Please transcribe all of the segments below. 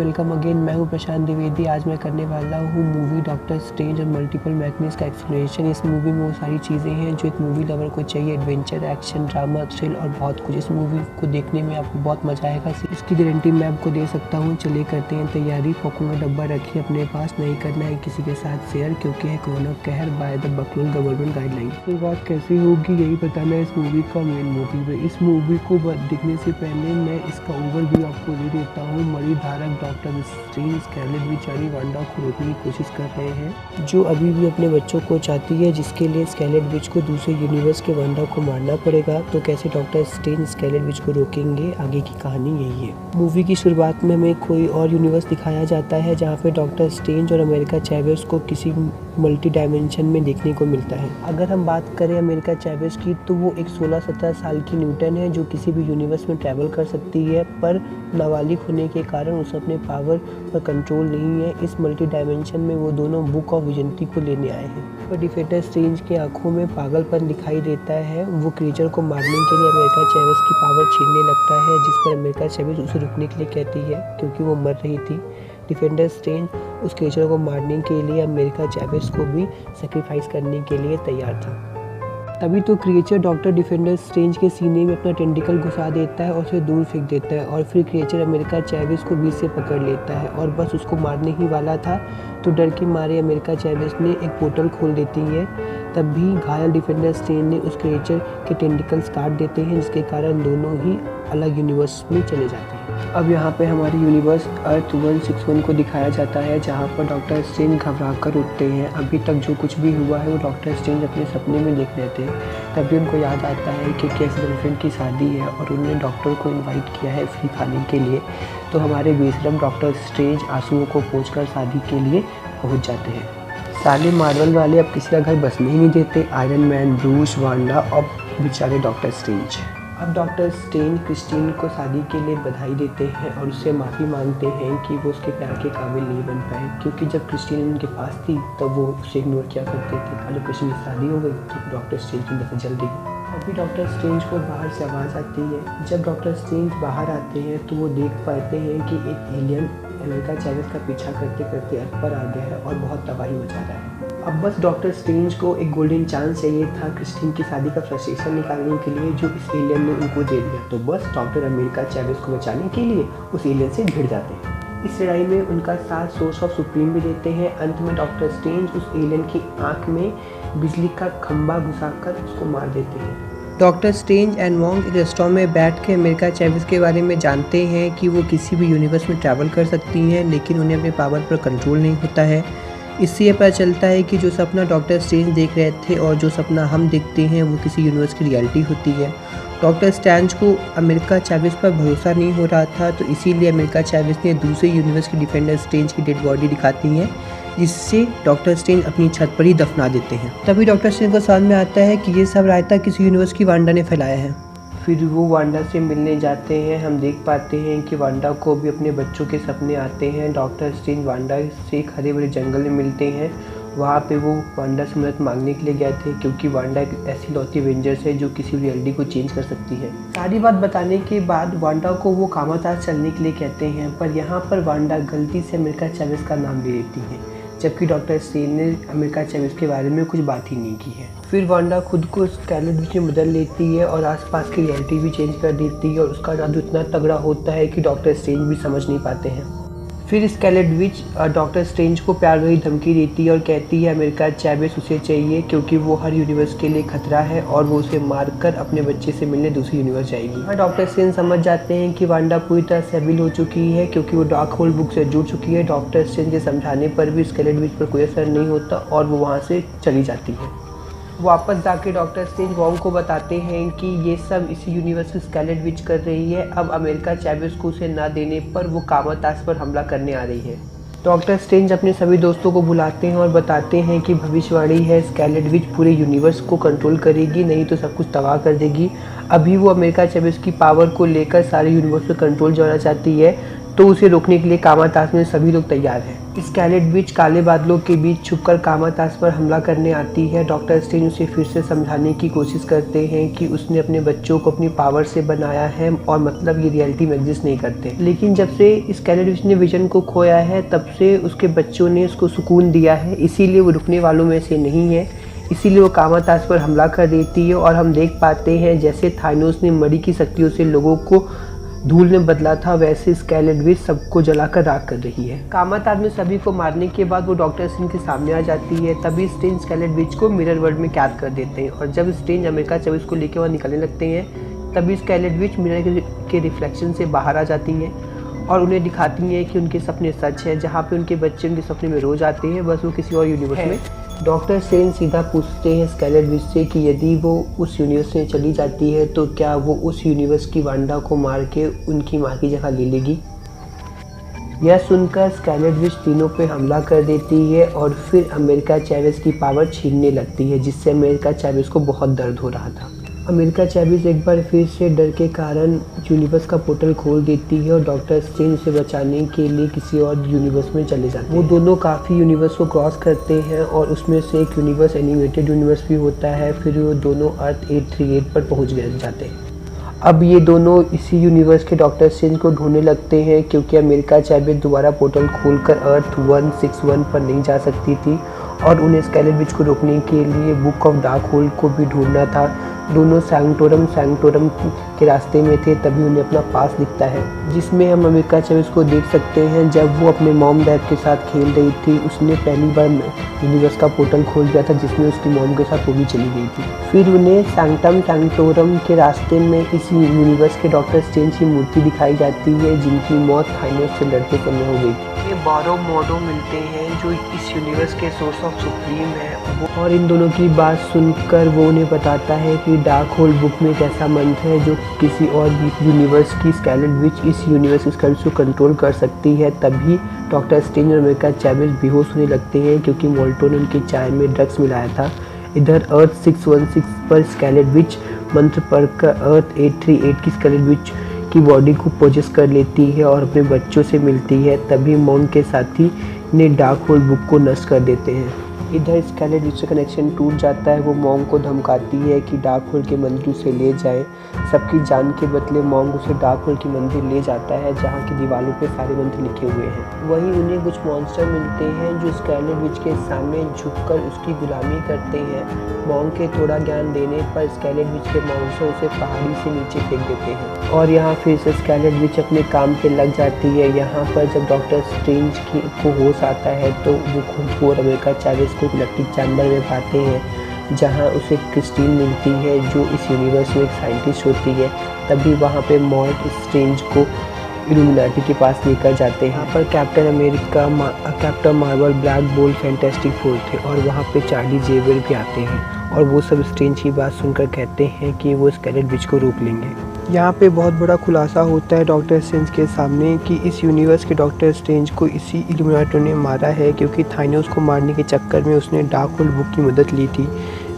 Welcome again. मैं हूं प्रशांत द्विवेदी। आज मैं करने वाला हूं मूवी डॉक्टर स्ट्रेंज और मल्टीपल मैग्नेस का एक्सप्लेनेशन। इस मूवी में वो सारी चीज़ें हैं जो एक मूवी लवर को चाहिए। एडवेंचर, एक्शन, ड्रामा, थ्रिल और बहुत कुछ। इस मूवी को देखने में आपको बहुत मजा आएगा। इसकी गारंटी मैं आपको दे सकता हूँ। चलिए करते हैं तैयारी। पॉपकॉर्न का डब्बा रखिए अपने पास, नहीं करना है किसी के साथ शेयर, क्योंकि है कोरोना कहर बाय द बकलोल गवर्नमेंट गाइडलाइन। तो बात कैसी होगी यही बताना है इस मूवी का मेन मोटिव है। इस मूवी को देखने से पहले मैं इसका ओवरव्यू आपको दे देता हूँ। मणि धारक डॉक्टर स्ट्रेंज स्कारलेट विच यानी वांडा को रोकने की कोशिश कर रहे हैं, जो अभी भी अपने बच्चों को चाहती है, जिसके लिए स्कारलेट विच को दूसरे यूनिवर्स के वांडा को मारना पड़ेगा। तो कैसे डॉक्टर स्ट्रेंज स्कारलेट विच को रोकेंगे, आगे की कहानी यही है। मूवी की शुरुआत में हमें कोई और यूनिवर्स दिखाया जाता है जहाँ पे डॉक्टर स्ट्रेंज और अमेरिका चैवेस को किसी मल्टी डायमेंशन में देखने को मिलता है। अगर हम बात करें अमेरिका चैवेस की, तो वो एक 16-17 साल की न्यूटन है जो किसी भी यूनिवर्स में ट्रैवल कर सकती है, पर नाबालिग होने के कारण उसे अपने पावर पर कंट्रोल नहीं है। इस मल्टी डायमेंशन में वो दोनों बुक ऑफ विजेंटी को लेने आए हैं। पर डिफेंडर स्ट्रेंज की आंखों में पागलपन दिखाई देता है। वो क्रीचर को मारने के लिए अमेरिका चैवेस की पावर छीनने लगता है, जिस पर अमेरिका चैवेस उसे रुकने के लिए कहती है क्योंकि वो मर रही थी। डिफेंडर स्ट्रेंज उस क्रीचर को मारने के लिए अमेरिका चैवेस को भी सेक्रीफाइस करने के लिए तैयार था। तभी तो क्रिएचर डॉक्टर डिफेंडर स्ट्रेंज के सीने में अपना टेंटिकल घुसा देता है और उसे दूर फेंक देता है, और फिर क्रिएचर अमेरिका चैवेस को बीच से पकड़ लेता है और बस उसको मारने ही वाला था। तो डर के मारे अमेरिका चैवेस ने एक पोर्टल खोल देती है। तब भी घायल डिफेंडर स्ट्रेंज ने उस क्रिएचर के टेंटिकल्स काट देते हैं, जिसके कारण दोनों ही अलग यूनिवर्स में चले जाते हैं। अब यहाँ पे हमारे यूनिवर्स अर्थ 161 को दिखाया जाता है, जहाँ पर डॉक्टर स्ट्रेंज घबरा कर उठते हैं। अभी तक जो कुछ भी हुआ है वो डॉक्टर स्ट्रेंज अपने सपने में देख रहे थे। तभी उनको याद आता है कि कैसी गर्लफ्रेंड की शादी है और उन्होंने डॉक्टर को इनवाइट किया है फ्री खाने के लिए। तो हमारे बेशरम डॉक्टर स्ट्रेंज आंसुओं को पोंछकर शादी के लिए पहुँच जाते हैं। साले मार्वल वाले अब किसी का घर बसने ही नहीं देते। आयरन मैन, ब्रूस, वांडा और बेचारे डॉक्टर स्ट्रेंज। अब डॉक्टर स्ट्रेंज क्रिस्टीन को शादी के लिए बधाई देते हैं और उससे माफ़ी मांगते हैं कि वो उसके प्यार के काबिल नहीं बन पाए, क्योंकि जब क्रिस्टीन उनके पास थी तब वो उसे इग्नोर किया करते थे। जब क्रिस्टीन की शादी हो गई तो डॉक्टर स्ट्रेंज की दफा जल गई। अभी डॉक्टर स्ट्रेंज को बाहर से आवाज़ आती है। जब डॉक्टर स्ट्रेंज बाहर आते हैं तो वो देख पाते हैं कि एक एलियन अमेरिका चैवेस का पीछा करते करते अर्थ पर आ गया है और बहुत तबाही मचा रहा है। अब बस डॉक्टर स्ट्रेंज को एक गोल्डन चांस चाहिए था क्रिस्टीन की शादी का फ्रस्ट्रेशन निकालने के लिए, जो इस एलियन ने उनको दे दिया। तो बस डॉक्टर अमेरिका चैवेस को बचाने के लिए उस एलियन से भिड़ जाते हैं। इस लड़ाई में उनका साथ सोर्स ऑफ सुप्रीम भी देते हैं। अंत में डॉक्टर स्ट्रेंज उस एलियन की आंख में बिजली का खंभा घुसाकर उसको मार देते हैं। डॉक्टर स्ट्रेंज एंड वोंग एक रेस्टोरेंट में बैठ के अमेरिका चैवेस के बारे में जानते हैं कि वो किसी भी यूनिवर्स में ट्रैवल कर सकती हैं, लेकिन उन्हें अपने पावर पर कंट्रोल नहीं होता है। इससे ये पता चलता है कि जो सपना डॉक्टर स्ट्रेंज देख रहे थे और जो सपना हम देखते हैं वो किसी यूनिवर्स की रियलिटी होती है। डॉक्टर स्ट्रेंज को अमेरिका चैवेस पर भरोसा नहीं हो रहा था, तो इसीलिए अमेरिका चैवेस ने दूसरे यूनिवर्स की डिफेंडर स्ट्रेंज की डेड बॉडी दिखाती हैं, जिससे डॉक्टर स्ट्रेंज अपनी छत पर ही दफना देते हैं। तभी डॉक्टर स्ट्रेंज को समझ में आता है कि ये सब रायता किसी यूनिवर्स की वांडा ने फैलाया है। फिर वो वांडा से मिलने जाते हैं। हम देख पाते हैं कि वांडा को भी अपने बच्चों के सपने आते हैं। डॉक्टर स्ट्रेंज वांडा से एक हरे भरे जंगल में मिलते हैं। वहाँ पे वो वांडा से मदद मांगने के लिए गए थे, क्योंकि वांडा एक ऐसी लौती एवेंजर्स है जो किसी रियलिटी को चेंज कर सकती है। सारी बात बताने के बाद वांडा को वो कामाताज चलने के लिए कहते हैं, पर यहाँ पर वांडा गलती से अमेरिका चैवेस का नाम ले लेती है, जबकि डॉक्टर स्ट्रेंज ने अमेरिका चैवेस के बारे में कुछ बात ही नहीं की है। फिर वांडा खुद को स्कारलेट विच में बदल लेती है और आसपास की रियलिटी भी चेंज कर देती है, और उसका जादू इतना तगड़ा होता है कि डॉक्टर स्ट्रेंज भी समझ नहीं पाते हैं। फिर स्कारलेट विच डॉक्टर स्ट्रेंज को प्यार भरी धमकी देती है और कहती है अमेरिका चैवेस उसे चाहिए, क्योंकि वो हर यूनिवर्स के लिए खतरा है और वो उसे मारकर अपने बच्चे से मिलने दूसरी यूनिवर्स जाएगी। हाँ, डॉक्टर स्ट्रेंज समझ जाते हैं कि वांडा पूरी तरह से अबील हो चुकी है, क्योंकि वो डार्क होल बुक से जुड़ चुकी है। डॉक्टर स्ट्रेंज के समझाने पर भी स्कारलेट विच पर कोई असर नहीं होता और वो वहाँ से चली जाती है। वापस जाके डॉक्टर स्ट्रेंज वोंग को बताते हैं कि ये सब इसी यूनिवर्स की स्कारलेट विच कर रही है। अब अमेरिका चैवेस को उसे ना देने पर वो कामाताज पर हमला करने आ रही है। डॉक्टर स्ट्रेंज अपने सभी दोस्तों को बुलाते हैं और बताते हैं कि भविष्यवाणी है स्कारलेट विच पूरे यूनिवर्स को कंट्रोल करेगी, नहीं तो सब कुछ तबाह कर देगी। अभी वो अमेरिका चैवेस की पावर को लेकर सारे यूनिवर्स पर कंट्रोल जमाना चाहती है। तो उसे रोकने के लिए कामातास में सभी लोग तैयार हैं। स्कारलेट विच काले बादलों के बीच छुपकर कामातास पर हमला करने आती है। डॉक्टर स्ट्रेंज उसे फिर से समझाने की कोशिश करते हैं कि उसने अपने बच्चों को अपनी पावर से बनाया है और मतलब ये रियलिटी में एग्जिस्ट नहीं करते। लेकिन जब से स्कारलेट विच ने विजन को खोया है तब से उसके बच्चों ने उसको सुकून दिया है, इसीलिए वो रुकने वालों में से नहीं है। इसीलिए वो कामातास पर हमला कर देती है और हम देख पाते हैं जैसे थानोस ने मणि की शक्तियों से लोगों को धूल में बदला था, वैसे स्कारलेट विच सबको जलाकर राख कर रही है। कामातास में सभी को मारने के बाद वो डॉक्टर स्ट्रेंज के सामने आ जाती है। तभी स्ट्रेंज स्कारलेट विच को मिरर वर्ल्ड में कैद कर देते हैं और जब स्ट्रेंज अमेरिका चेविस को लेकर वहाँ निकलने लगते हैं तभी स्कारलेट विच मिरर के रिफ्लेक्शन से बाहर आ जाती हैं और उन्हें दिखाती हैं कि उनके सपने सच है। जहाँ पे उनके बच्चे उनके सपने में रोज आते हैं, बस वो किसी और यूनिवर्स में। डॉक्टर स्ट्रेंज सीधा पूछते हैं स्कारलेट विच से कि यदि वो उस यूनिवर्स में चली जाती है तो क्या वो उस यूनिवर्स की वांडा को मार के उनकी माँ की जगह ले लेगी। यह सुनकर स्कारलेट विच तीनों पे हमला कर देती है और फिर अमेरिका चेविस की पावर छीनने लगती है, जिससे अमेरिका चेविस को बहुत दर्द हो रहा था। अमेरिका चेविस एक बार फिर से डर के कारण यूनिवर्स का पोर्टल खोल देती है और डॉक्टर स्ट्रेंज से बचाने के लिए किसी और यूनिवर्स में चले जाते हैं। वो दोनों काफ़ी यूनिवर्स को क्रॉस करते हैं और उसमें से एक यूनिवर्स एनिमेटेड यूनिवर्स भी होता है। फिर वो दोनों अर्थ 838 पर पहुंच जाते हैं। अब ये दोनों इसी यूनिवर्स के डॉक्टर स्ट्रेंज को ढूंढने लगते हैं क्योंकि अमेरिका चेविस दोबारा पोर्टल खोलकर अर्थ 161 पर नहीं जा सकती थी और उन्हें स्कारलेट विच को रोकने के लिए बुक ऑफ डार्क होल को भी ढूंढना था। दोनों सैंक्टोरम के रास्ते में थे, तभी उन्हें अपना पास दिखता है जिसमें हम अमेरिका चेविस को देख सकते हैं। जब वो अपने मॉम डैड के साथ खेल रही थी उसने पहली बार यूनिवर्स का पोर्टल खोल दिया था जिसमें उसकी मॉम के साथ वो भी चली गई थी। फिर उन्हें सैंक्टोरम के रास्ते में इस यूनिवर्स के डॉक्टर स्ट्रेंज की मूर्ति दिखाई जाती है जिनकी मौत थानोस से लड़ते समय हो गई थी। ये 12 मोडो मिलते हैं जो इस यूनिवर्स के सोर्स ऑफ सुप्रीम है और इन दोनों की बात सुनकर वो उन्हें बताता है कि डार्क होल बुक में एक ऐसा मंत्र है जो किसी और यूनिवर्स की स्कारलेट विच इस यूनिवर्स के स्कल्स को कंट्रोल कर सकती है। तभी डॉक्टर स्ट्रेंज और अमेरिका चेविस बेहोश होने लगते हैं क्योंकि मोल्टो ने उनकी चाय में ड्रग्स मिलाया था। इधर अर्थ 616 पर स्कारलेट विच मंत्र पढ़कर अर्थ 838 की स्कारलेट विच की बॉडी को पोजेस कर लेती है और अपने बच्चों से मिलती है। तभी मॉम के साथी ने डार्क होल बुक को नष्ट कर देते हैं। इधर स्कारलेट विच से कनेक्शन टूट जाता है। वो मॉम को धमकाती है कि डार्क होल के मंदिर उसे ले जाए। सबकी जान के बदले मॉम उसे डार्क होल के मंदिर ले जाता है जहाँ की दीवारों पे सारे मंत्र लिखे हुए हैं। वहीं उन्हें कुछ मॉन्स्टर मिलते हैं जो स्कारलेट विच के सामने झुककर उसकी गुलामी करते हैं। मॉम के थोड़ा ज्ञान देने पर स्कारलेट विच के मॉन्स्टर उसे पहाड़ी से नीचे फेंक देते हैं और यहाँ फिर से स्कारलेट विच अपने काम पे लग जाती है। यहाँ पर जब डॉक्टर स्ट्रेंज को होश आता है तो वो खुद को और अमेरिका चेविस को इलेक्ट्रिक चैम्बर में पाते हैं जहां उसे क्रिस्टीन मिलती है जो इस यूनिवर्स में एक साइंटिस्ट होती है। तभी वहां पे मॉर्ट स्ट्रेंज को इल्यूमिनाटी के पास लेकर जाते हैं। यहाँ पर captain America, captain Marvel, black bolt, fantastic four थे और वहाँ पे चार्ली जेवियर भी आते हैं और वो सब स्ट्रेंज की बात सुनकर कहते हैं कि वो स्कारलेट विच को रोक लेंगे। यहाँ पे बहुत बड़ा खुलासा होता है डॉक्टर स्ट्रेंज के सामने कि इस यूनिवर्स के डॉक्टर स्ट्रेंज को इसी इल्यूमिनाटी ने मारा है क्योंकि थानोस को मारने के चक्कर में उसने डार्क होल बुक की मदद ली थी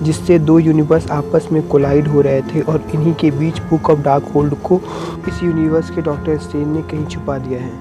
जिससे दो यूनिवर्स आपस में कोलाइड हो रहे थे और इन्हीं के बीच बुक ऑफ डार्क होल्ड को इस यूनिवर्स के डॉक्टर स्ट्रेंज ने कहीं छुपा दिया है।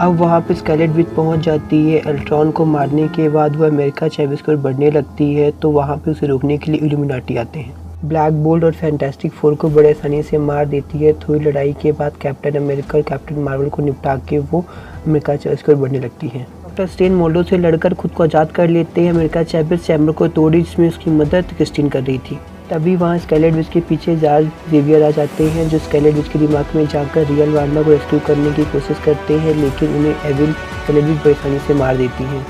अब वहाँ पे स्कारलेट विच पहुँच जाती है। अल्ट्रॉन को मारने के बाद वह अमेरिका चेविस को बढ़ने लगती है तो वहाँ पे उसे रोकने के लिए इल्यूमिनाटी आते हैं। ब्लैक बोल्ट और फैंटास्टिक फोर को बड़े आसानी से मार देती है। थोड़ी लड़ाई के बाद कैप्टन अमेरिका और कैप्टन मार्वल को निपटा के वो अमेरिका चेविस को बढ़ने लगती है। डॉक्टर स्ट्रेंज मोल्डो से लड़कर खुद को आज़ाद कर लेते हैं। अमेरिका चेविस चैम्बर को तोड़ी जिसमें उसकी मदद क्रिस्टीन कर रही थी। तभी वहाँ स्कारलेट विच के पीछे चार्ल्स जेवियर आ जाते हैं जो स्कारलेट विच के दिमाग में जाकर रियल वांडा को रेस्क्यू करने की कोशिश करते हैं लेकिन उन्हें एविल स्कारलेट विच बड़ी आसानी से मार देती है।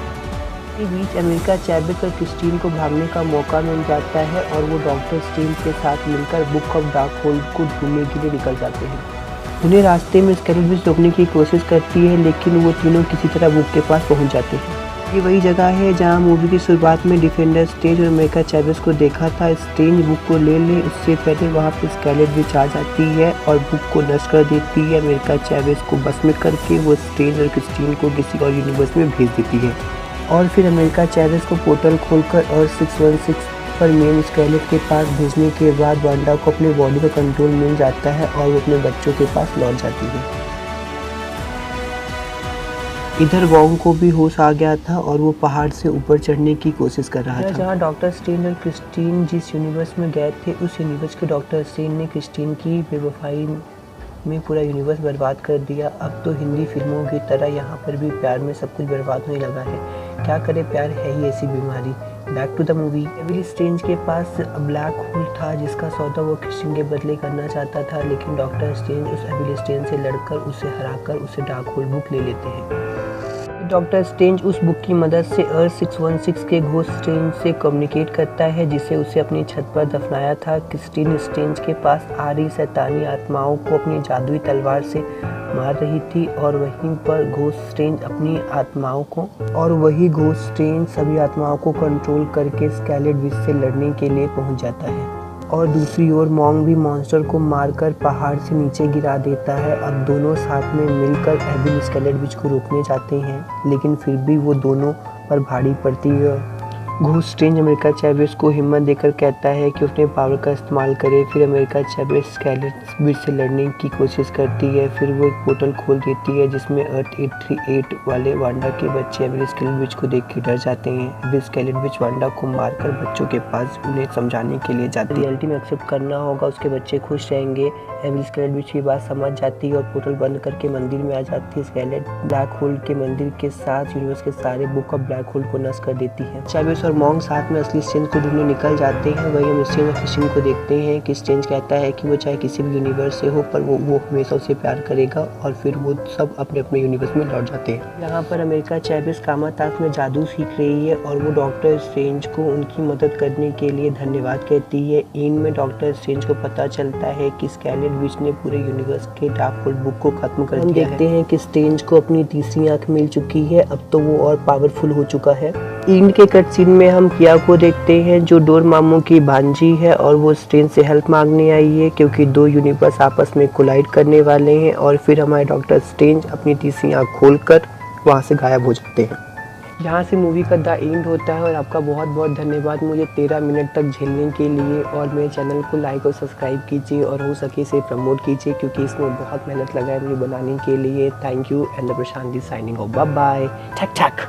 इस बीच अमेरिका चेविस और क्रिस्टीन को भागने का मौका मिल जाता है और वो डॉक्टर स्ट्रेंज के साथ मिलकर बुक ऑफ डार्क होल्ड को ढूंढने के लिए निकल जाते हैं। उन्हें रास्ते में स्कारलेट विच रोकने की कोशिश करती है लेकिन वो तीनों किसी तरह बुक के पास पहुंच जाते हैं। ये वही जगह है जहां मूवी की शुरुआत में डिफेंडर स्ट्रेंज और अमेरिका चेविस को देखा था। स्ट्रेंज बुक को ले उससे पहले वहां पे स्कारलेट विच आ जाती है और बुक को नष्ट कर देती है। अमेरिका चेविस को बस में करके वो स्ट्रेंज और क्रिस्टीन को किसी और यूनिवर्स में भेज देती है और फिर अमेरिका चेविस को पोर्टल खोलकर अर्थ 616 पर मेन स्कारलेट के पास भेजने के बाद वांडा को अपने बॉडी का कंट्रोल मिल जाता है और वो अपने बच्चों के पास लौट जाती है। इधर वोंग को भी होश आ गया था और वो पहाड़ से ऊपर चढ़ने की कोशिश कर रहा था। जहाँ डॉक्टर स्ट्रेंज और क्रिस्टीन जिस यूनिवर्स में गए थे, उस यूनिवर्स के डॉक्टर स्ट्रेंज ने क्रिस्टीन की बेवफाई में पूरा यूनिवर्स बर्बाद कर दिया। अब तो हिंदी फिल्मों की तरह यहाँ पर भी प्यार में सब कुछ बर्बाद होने लगा है। क्या करे, प्यार है ही ऐसी बीमारी। Back to the movie. Evil Strange के पास ब्लैक होल था जिसका सौदा वो क्रिस्टीन के बदले करना चाहता था, लेकिन डॉक्टर स्ट्रेंज उस एविल स्ट्रेंज से लड़कर उसे हराकर उसे डार्क होल बुक ले लेते हैं। डॉक्टर स्ट्रेंज उस बुक की मदद से अर्थ 616 के घोस्ट स्ट्रेंज से कम्युनिकेट करता है, जिसे उसे अपनी छत पर दफनाया था। क्रिस्टीन स्ट्रेंज के पास आ रही शैतानी आत्माओं को अपनी जादुई तलवार से मार रही थी और वहीं पर घोस्ट स्ट्रेंज अपनी आत्माओं को वही घोस्ट स्ट्रेंज सभी आत्माओं को कंट्रोल करके स्केलेट विच से लड़ने के लिए पहुंच जाता है। और दूसरी ओर मॉन्ग भी मॉन्स्टर को मारकर पहाड़ से नीचे गिरा देता है। अब दोनों साथ में मिलकर एविल स्केलेट विच को रोकने जाते हैं, लेकिन फिर भी वो दोनों पर भारी पड़ती है। घोस्ट स्ट्रेंज अमेरिका चैवेज को हिम्मत देकर कहता है कि उसने पावर का इस्तेमाल करे। फिर अमेरिका चैवेज स्केलेट विच से लड़ने की कोशिश करती है। फिर वो एक पोर्टल खोल देती है जिसमें अर्थ 838 वाले वांडा के बच्चे एविल स्केलेट विच को देख के डर जाते हैं। एविल स्केलेट विच वांडा को मारकर बच्चों के पास उन्हें समझाने के लिए जाती है। रियलिटी में एक्सेप्ट करना होगा, उसके बच्चे खुश रहेंगे। एविल स्केलेट विच की बात समझ जाती है और पोर्टल बंद करके मंदिर में आ जाती है। स्केलेट ब्लैक होल के मंदिर के साथ यूनिवर्स के सारे बुक ऑफ ब्लैक होल को नष्ट कर देती है। चैवेज और मॉन्ग साथ में असली स्ट्रेंज को ढूंढने निकल जाते हैं। वही हम स्ट्रेंज और क्रिस्टीन को देखते हैं कि स्ट्रेंज कहता है कि वो चाहे किसी भी यूनिवर्स से हो पर वो हमेशा उसे प्यार करेगा, और फिर वो सब अपने अपने यूनिवर्स में लौट जाते हैं। यहाँ पर अमेरिका चैवेज कामातास में जादू सीख रही है और वो डॉक्टर स्ट्रेंज को उनकी मदद करने के लिए धन्यवाद कहती है। एंड में डॉक्टर स्ट्रेंज को पता चलता है कि स्केलेट विच ने पूरे यूनिवर्स के डार्क होल बुक को खत्म कर दिया है। देखते हैं कि स्ट्रेंज को अपनी तीसरी आंख मिल चुकी है, अब तो वो और पावरफुल हो चुका है। एंड के कट सीन में हम किया को देखते हैं जो डोरमामू की भांजी है और वो स्ट्रेंज से हेल्प मांगने आई है क्योंकि दो यूनिवर्स आपस में कोलाइड करने वाले हैं। और फिर हमारे डॉक्टर स्ट्रेंज अपनी तीसरी आंख खोलकर वहाँ से गायब हो जाते हैं। यहाँ से मूवी का द एंड होता है और आपका बहुत बहुत धन्यवाद मुझे 13 मिनट तक झेलने के लिए। और मेरे चैनल को लाइक और सब्सक्राइब कीजिए और हो सके इसे प्रमोट कीजिए क्योंकि इसमें बहुत मेहनत लगा है मुझे बनाने के लिए। Thank you and Prashant signing off. Bye bye. ठक ठक।